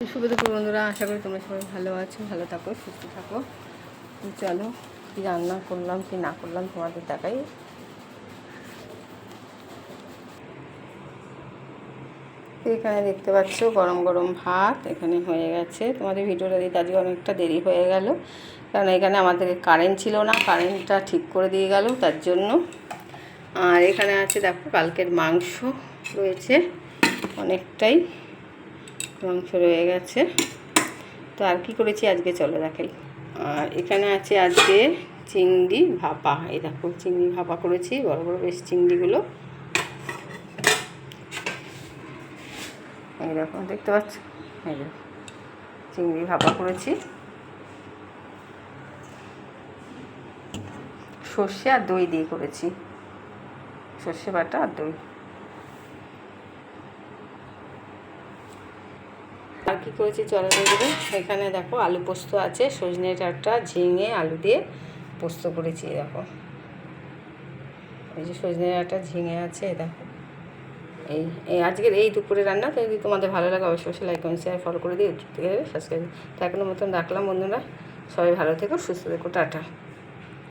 শুভ দুপুর বন্ধুরা, আশা করি তোমরা সবাই ভালো আছো, ভালো থাকো, সুস্থ থাকো। চলো কী রান্না করলাম কি না করলাম তোমাদের দেখাই। এখানে দেখতে পাচ্ছ গরম গরম ভাত এখানে হয়ে গেছে। তোমাদের ভিডিওটা দিতে আজকে অনেকটা দেরি হয়ে গেল, কারণ এখানে আমাদের কারেন্ট ছিল না, কারেন্টটা ঠিক করে দিয়ে গেল তার জন্য। আর এখানে আছে দেখো কালকের মাংস রয়েছে, অনেকটাই মাংস রয়ে গেছে। তো আর কি করেছি আজকে চলো দেখাই। আর এখানে আছে আজকে চিংড়ি ভাপা। এই দেখো চিংড়ি ভাপা করেছি, বড় বড় বেশ চিংড়িগুলো। এই দেখো দেখতে পাচ্ছ, এই দেখো চিংড়ি ভাপা করেছি, সর্ষে আর দই দিয়ে করেছি, সর্ষে বাটা আর দই। আর কি করেছি চলো দেখবে। এখানে দেখো আলু পোস্ত আছে, সজনে ডাঁটা ঝিঙে আলু দিয়ে পোস্ত করেছি। দেখো এই যে সজনে ডাঁটা ঝিঙে আছে, দেখো এই আজকের এই দুপুরে রান্না। তো যদি তোমাদের ভালো লাগে অবশ্যই লাইক কমেন্ট শেয়ার ফলো করে দিও, সাবস্ক্রাইব। তো এখনো মতন রাখলাম বন্ধুরা, সবাই ভালো থেকো, সুস্থ থেকো, টাটা।